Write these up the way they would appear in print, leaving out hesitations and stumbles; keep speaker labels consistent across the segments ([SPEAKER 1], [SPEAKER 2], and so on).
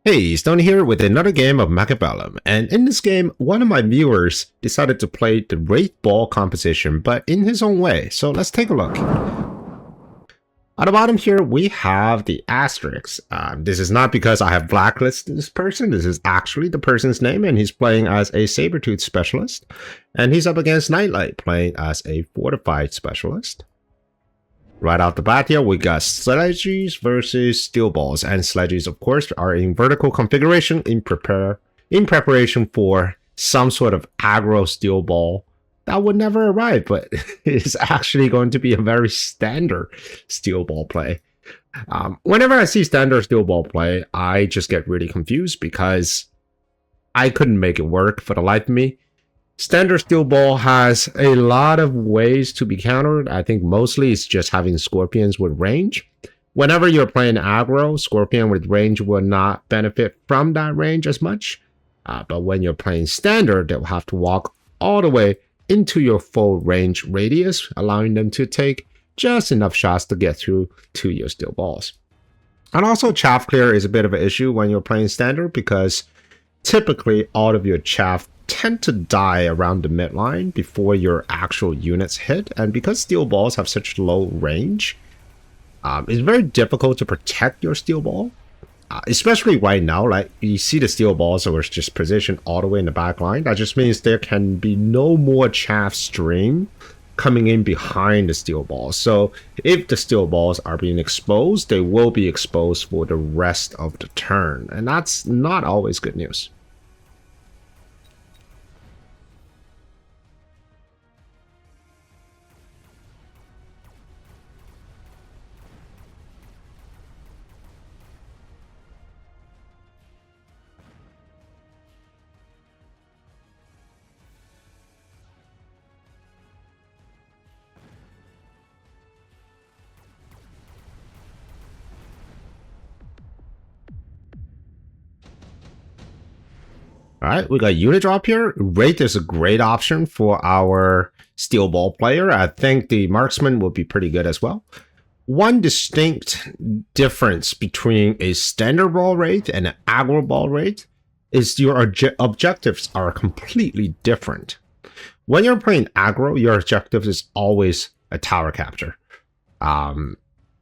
[SPEAKER 1] Hey, Stoney here with another game of Mechabellum, and in this game, one of my viewers decided to play the Wraith Ball composition, but in his own way, so let's take a look. At the bottom here, we have the asterisk. This is not because I have blacklisted this person, this is actually the person's name, and he's playing as a Sabertooth specialist, and he's up against Nightlight, playing as a Fortified specialist. Right off the bat here, we got Sledges versus Steel Balls, and Sledges, of course, are in vertical configuration in preparation for some sort of aggro Steel Ball that would never arrive, but it's actually going to be a very standard Steel Ball play. Whenever I see standard Steel Ball play, I just get really confused because I couldn't make it work for the life of me. Standard Steel Ball has a lot of ways to be countered. I think mostly it's just having Scorpions with range. Whenever you're playing aggro, Scorpion with range will not benefit from that range as much. But when you're playing standard, they'll have to walk all the way into your full range radius, allowing them to take just enough shots to get through to your Steel Balls. And also, chaff clear is a bit of an issue when you're playing standard because typically all of your chaff tend to die around the midline before your actual units hit, and because Steel Balls have such low range, it's very difficult to protect your Steel Ball, especially right now. Like, you see the Steel Balls are just positioned all the way in the back line. That just means there can be no more chaff stream coming in behind the Steel Balls. So if the Steel Balls are being exposed, they will be exposed for the rest of the turn, and that's not always good news. All right, we got unit drop here. Wraith is a great option for our Steel Ball player. I think the Marksman will be pretty good as well. One distinct difference between a Standard Ball Wraith and an Aggro Ball Wraith is your objectives are completely different. When you're playing aggro, your objective is always a tower capture.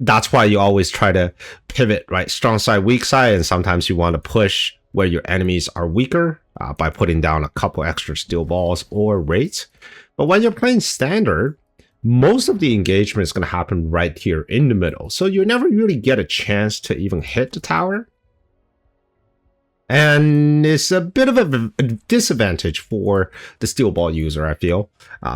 [SPEAKER 1] That's why you always try to pivot, right? Strong side, weak side, and sometimes you want to push where your enemies are weaker by putting down a couple extra Steel Balls or Wraiths. But when you're playing standard, most of the engagement is going to happen right here in the middle. So you never really get a chance to even hit the tower. And it's a bit of a disadvantage for the Steel Ball user, I feel,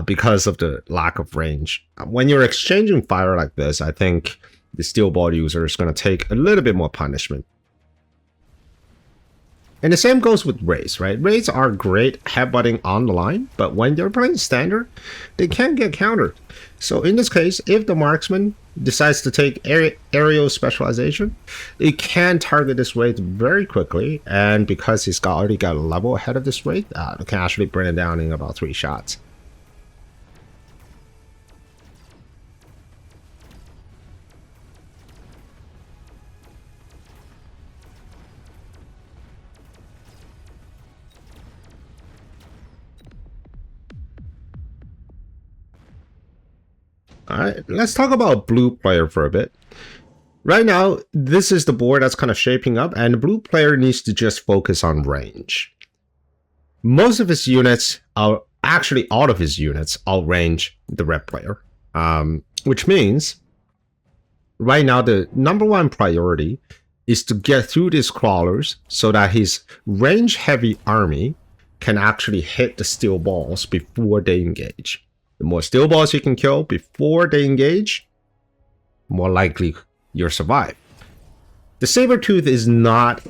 [SPEAKER 1] because of the lack of range. When you're exchanging fire like this, I think the Steel Ball user is going to take a little bit more punishment. And the same goes with Wraiths, right? Wraiths are great headbutting on the line, but when they're playing standard, they can get countered. So in this case, if the Marksman decides to take aerial specialization, it can target this Wraith very quickly, and because he's already got a level ahead of this Wraith, it can actually bring it down in about 3 shots. All right, let's talk about blue player for a bit. Right now, this is the board that's kind of shaping up, and the blue player needs to just focus on range. Most of his units are actually all of his units outrange the red player, which means right now the #1 priority is to get through these crawlers so that his range heavy army can actually hit the Steel Balls before they engage. The more Steel Balls you can kill before they engage, more likely you'll survive. The Sabertooth is not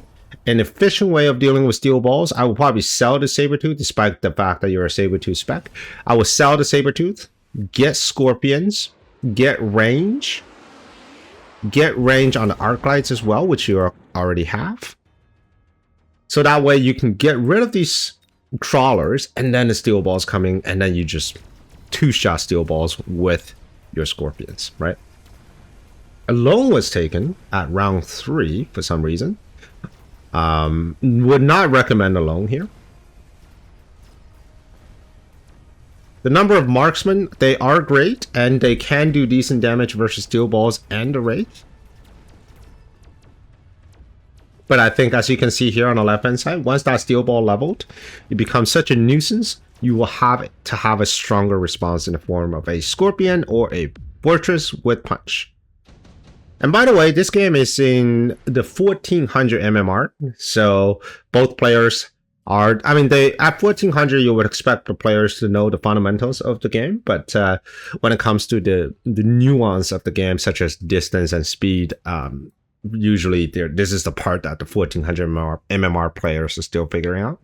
[SPEAKER 1] an efficient way of dealing with Steel Balls. I will probably sell the Sabertooth, despite the fact that you're a Sabertooth spec. I will sell the Sabertooth, get Scorpions, get range on the arc lights as well, which you already have. So that way you can get rid of these crawlers, and then the Steel Balls coming, and then you just 2-shot Steel Balls with your Scorpions, right? A loan was taken at round 3 for some reason. 2 Would not recommend alone here. The number of marksmen, they are great, and they can do decent damage versus steel balls and the wraith. But I think, as you can see here on the left hand side, once that steel ball leveled, it becomes such a nuisance, you will have to have a stronger response in the form of a scorpion or a fortress with punch. And by the way, this game is in the 1400 MMR, so both players are, I mean, at 1400 you would expect the players to know the fundamentals of the game, but when it comes to the nuance of the game, such as distance and speed, usually this is the part that the 1400 MMR players are still figuring out.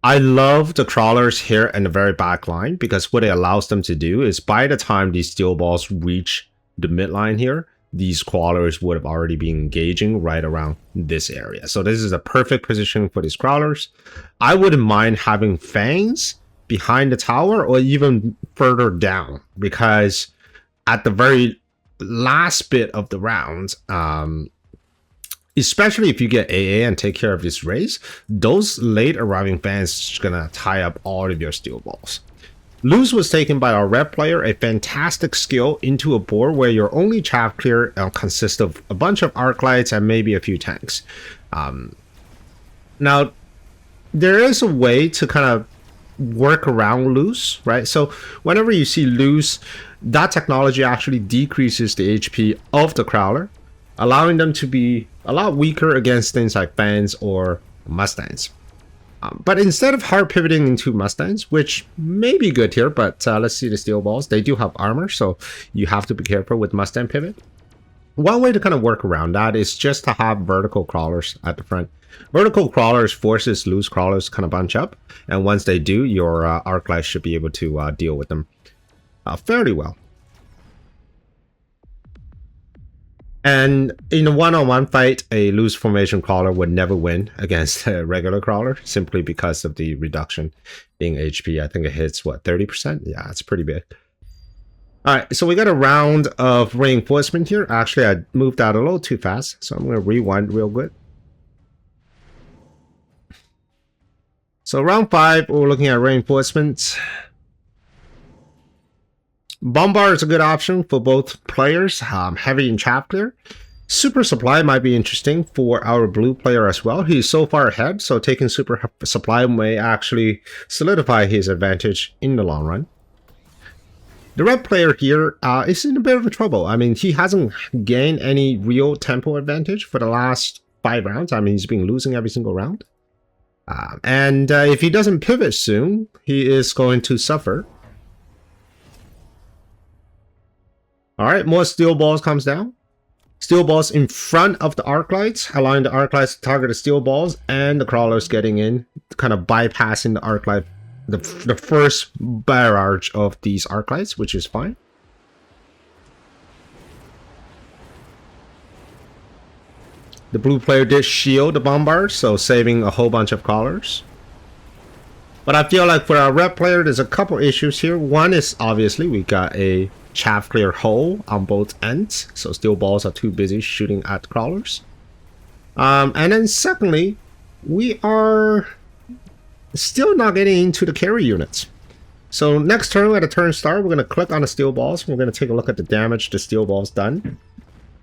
[SPEAKER 1] I love the crawlers here in the very back line, because what it allows them to do is by the time these steel balls reach the midline here, these crawlers would have already been engaging right around this area. So this is a perfect position for these crawlers. I wouldn't mind having fangs behind the tower or even further down, because at the very last bit of the round, especially if you get AA and take care of this race, those late arriving fans are gonna tie up all of your steel balls. Loose was taken by our red player, a fantastic skill into a board where your only chaff clear consists of a bunch of arc lights and maybe a few tanks. Now, there is a way to kind of work around loose, right? So whenever you see loose, that technology actually decreases the HP of the crawler, allowing them to be a lot weaker against things like fans or mustangs. But instead of hard pivoting into mustangs, which may be good here, but let's see the steel balls. They do have armor, so you have to be careful with mustang pivot. One way to kind of work around that is just to have vertical crawlers at the front. Vertical crawlers forces loose crawlers to kind of bunch up, and once they do, your arc light should be able to deal with them fairly well. And in a one-on-one fight, a loose formation crawler would never win against a regular crawler, simply because of the reduction in HP. I think it hits, what, 30%? Yeah, it's pretty big. All right, so we got a round of reinforcement here. Actually, I moved out a little too fast, so I'm going to rewind real good. So round 5, we're looking at reinforcements. Bombard is a good option for both players, heavy and chaff clear. Super supply might be interesting for our blue player as well. He's so far ahead, so taking super supply may actually solidify his advantage in the long run. The red player here is in a bit of trouble. I mean, he hasn't gained any real tempo advantage for the last 5 rounds. I mean, he's been losing every single round. And if he doesn't pivot soon, he is going to suffer. All right, more steel balls comes down. Steel balls in front of the arc lights, allowing the arc lights to target the steel balls, and the crawlers getting in, kind of bypassing the arc light, the first barrage of these arc lights, which is fine. The blue player did shield the bombard, so saving a whole bunch of crawlers. But I feel like for our red player, there's a couple issues here. One is obviously we got a chaff clear hole on both ends, so steel balls are too busy shooting at crawlers. And then secondly, we are still not getting into the carry units. So next turn, at a turn start, we're going to click on the steel balls. We're going to take a look at the damage the steel balls done.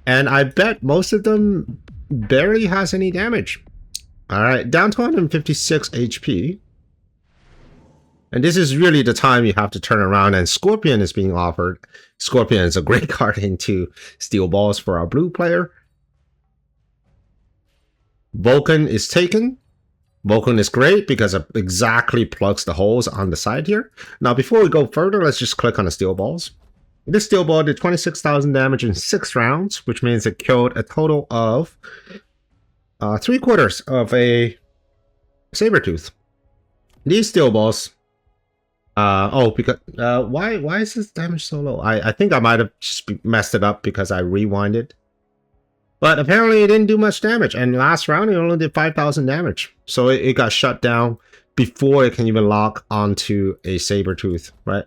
[SPEAKER 1] And I bet most of them barely has any damage. All right, down to 156 HP. And this is really the time you have to turn around, and Scorpion is being offered. Scorpion is a great card into steel balls for our blue player. Vulcan is taken. Vulcan is great because it exactly plugs the holes on the side here. Now, before we go further, let's just click on the steel balls. This steel ball did 26,000 damage in 6 rounds, which means it killed a total of 3/4 of a Sabertooth. These steel balls... because why is this damage so low? I think I might have just messed it up because I rewinded. But apparently it didn't do much damage, and last round it only did 5,000 damage. So it got shut down before it can even lock onto a Sabertooth, right?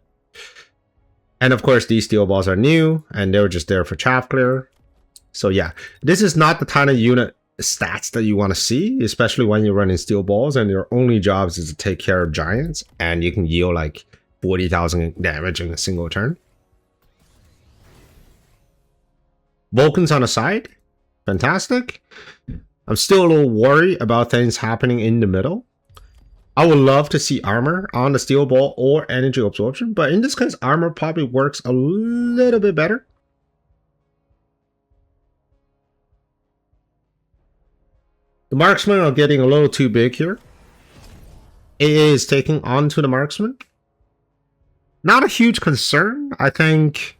[SPEAKER 1] And of course these steel balls are new, and they were just there for chaff clear. So yeah, this is not the kind of unit stats that you want to see, especially when you're running steel balls and your only jobs is to take care of giants and you can yield like 40,000 damage in a single turn. Vulcans on the side, fantastic. I'm still a little worried about things happening in the middle. I would love to see armor on the steel ball or energy absorption, but in this case, armor probably works a little bit better. The marksmen are getting a little too big here. It is taking on to the marksman. Not a huge concern, I think.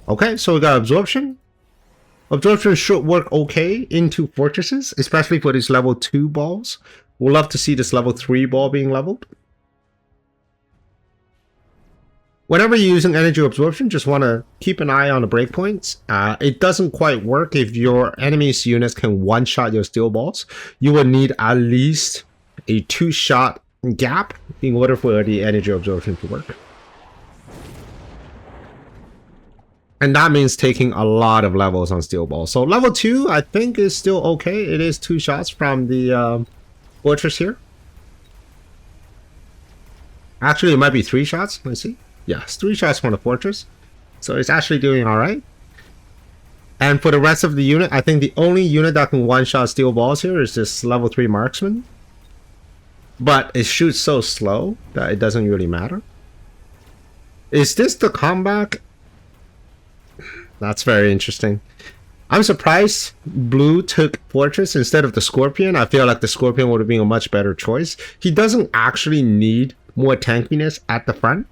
[SPEAKER 1] Okay, so we got absorption. Absorption should work okay into fortresses, especially for these level 2 balls. We'll love to see this level 3 ball being leveled. Whenever you're using energy absorption, just want to keep an eye on the breakpoints. It doesn't quite work if your enemy's units can one-shot your steel balls. You will need at least a 2-shot gap in order for the energy absorption to work. And that means taking a lot of levels on steel balls. So level 2, I think, is still okay. It is 2 shots from the fortress here. Actually, it might be 3 shots. Let's see. Yes, 3 shots from the fortress. So it's actually doing alright. And for the rest of the unit, I think the only unit that can one-shot steel balls here is this level 3 marksman. But it shoots so slow that it doesn't really matter. Is this the comeback? That's very interesting. I'm surprised Blue took Fortress instead of the Scorpion. I feel like the Scorpion would have been a much better choice. He doesn't actually need more tankiness at the front.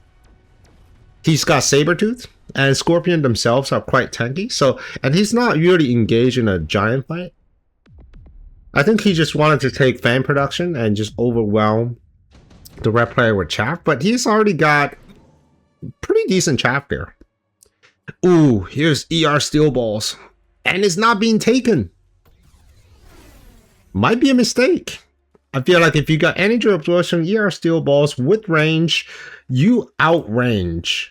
[SPEAKER 1] He's got Sabertooth, and Scorpion themselves are quite tanky. So, and he's not really engaged in a giant fight. I think he just wanted to take fan production and just overwhelm the red player with chaff. But he's already got pretty decent chaff there. Ooh, here's ER steel balls. And it's not being taken. Might be a mistake. I feel like if you got energy absorption, ER steel balls with range, you outrange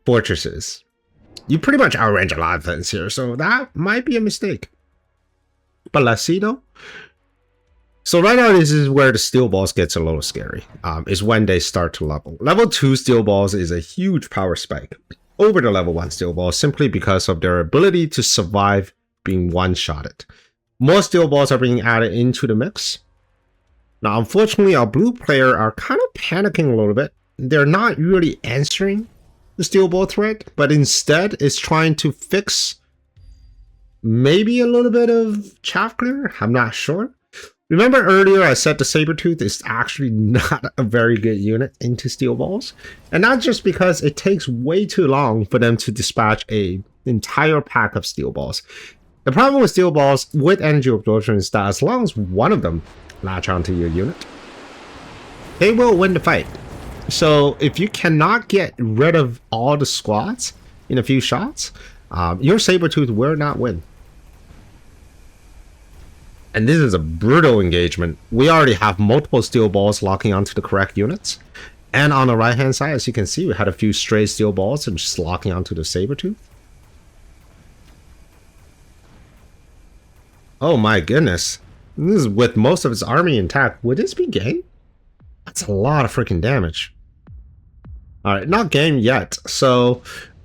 [SPEAKER 1] fortresses. You pretty much outrange a lot of things here, so that might be a mistake. But let's see though. So right now, this is where the steel balls gets a little scary. Is when they start to level. Level 2 steel balls is a huge power spike over the level 1 steel balls simply because of their ability to survive being one-shotted. More steel balls are being added into the mix. Now, unfortunately, our blue player are kind of panicking a little bit. They're not really answering the steel ball threat, but instead is trying to fix maybe a little bit of chaff clear. I'm not sure. Remember earlier I said the Sabertooth is actually not a very good unit into steel balls, and not just because it takes way too long for them to dispatch an entire pack of steel balls. The problem with steel balls with energy absorption is that as long as one of them latch onto your unit, they will win the fight. So if you cannot get rid of all the squads in a few shots, your Sabertooth will not win. And this is a brutal engagement. We already have multiple steel balls locking onto the correct units. And on the right hand side, as you can see, we had a few stray steel balls and just locking onto the Sabertooth. Oh my goodness. This is with most of its army intact. Would this be game? That's a lot of freaking damage. Alright, not game yet. So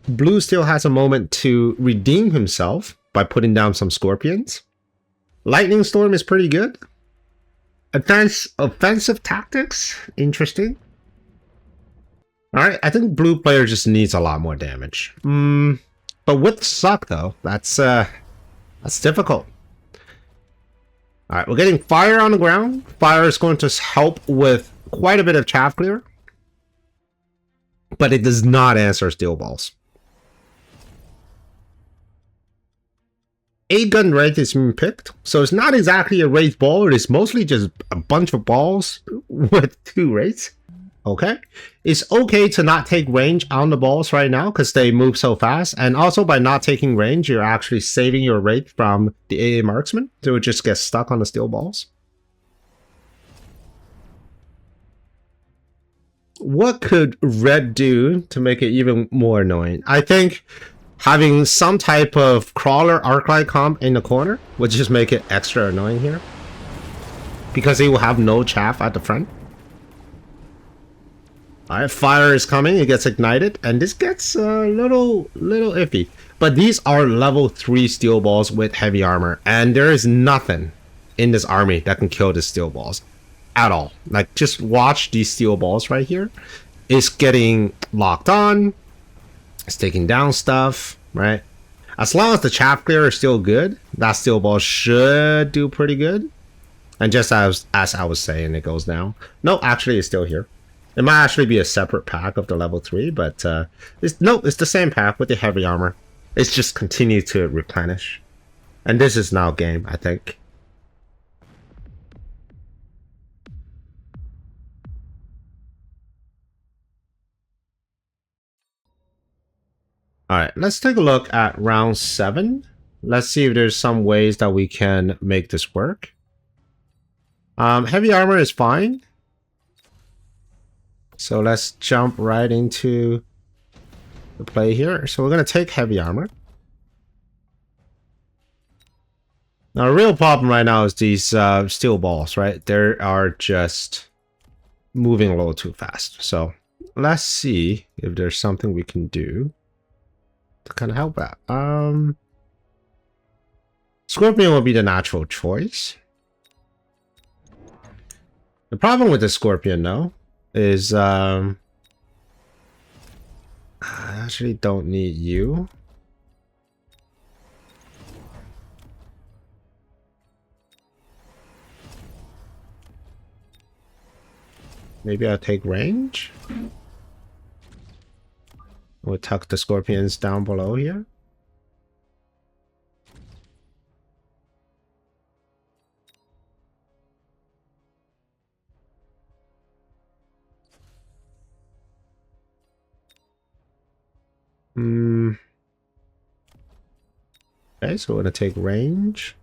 [SPEAKER 1] Blue still has a moment to redeem himself by putting down some Scorpions. Lightning Storm is pretty good. Offensive tactics, interesting. Alright, I think blue player just needs a lot more damage. But with suck though, that's difficult. Alright, we're getting fire on the ground. Fire is going to help with quite a bit of chaff clear. But it does not answer steel balls. 8-gun Wraith is being picked, so it's not exactly a Wraith ball, it is mostly just a bunch of balls with 2 Wraiths. Okay, it's okay to not take range on the balls right now because they move so fast, and also by not taking range, you're actually saving your Wraith from the AA marksman, so it just gets stuck on the steel balls. What could red do to make it even more annoying? I think having some type of crawler arclight comp in the corner would just make it extra annoying here, because he will have no chaff at the front. Alright, fire is coming, it gets ignited, and this gets a little iffy. But these are level 3 steel balls with heavy armor, and there is nothing in this army that can kill the steel balls at all. Like, just watch these steel balls right here. It's getting locked on, it's taking down stuff, right? As long as the chaff clear is still good, that steel ball should do pretty good. And just as I was saying, it goes down. No, actually it's still here. It might actually be a separate pack of the level 3, but it's the same pack with the heavy armor. It's just continued to replenish. And this is now game, I think. Alright, let's take a look at round 7. Let's see if there's some ways that we can make this work. Heavy armor is fine. So let's jump right into the play here. So we're going to take heavy armor. Now, the real problem right now is these steel balls, right? They are just moving a little too fast. So let's see if there's something we can do to kind of help that. Scorpion will be the natural choice. The problem with the Scorpion, though, is I actually don't need you. Maybe I'll take range. We'll tuck the Scorpions down below here. Okay, so we're gonna take range.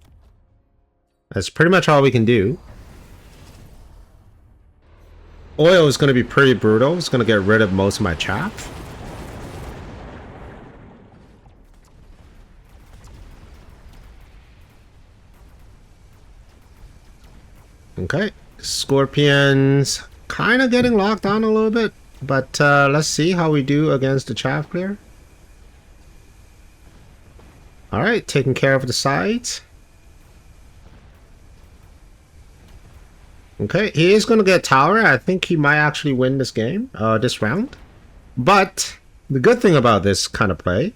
[SPEAKER 1] That's pretty much all we can do. Oil is gonna be pretty brutal. It's gonna get rid of most of my chaff. Okay, Scorpions kind of getting locked on a little bit, but let's see how we do against the chaff clear. Alright, taking care of the sides. Okay, he is going to get tower. I think he might actually win this game, this round. But the good thing about this kind of play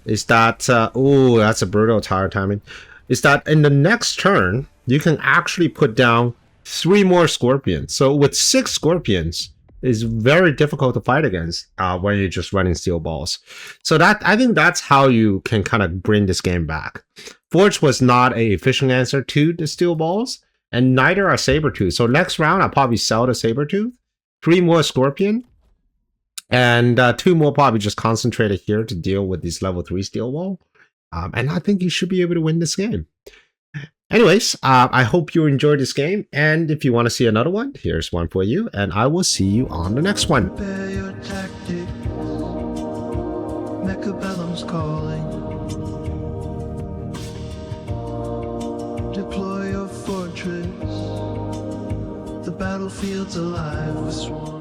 [SPEAKER 1] is that, oh, that's a brutal tower timing, is that in the next turn, you can actually put down 3 more Scorpions. So with 6 Scorpions, it's very difficult to fight against when you're just running steel balls. So that, I think that's how you can kind of bring this game back. Forge was not an efficient answer to the steel balls, and neither are Sabertooth. So next round, I'll probably sell the Sabertooth, 3 more Scorpion, and 2 more probably just concentrated here to deal with this level 3 steel wall. And I think you should be able to win this game. Anyways, I hope you enjoyed this game, and if you want to see another one, here's one for you, and I will see you on the next one.
[SPEAKER 2] Prepare your tactics. Mechabellum's calling. Deploy your fortress. The battlefield's alive with swarms.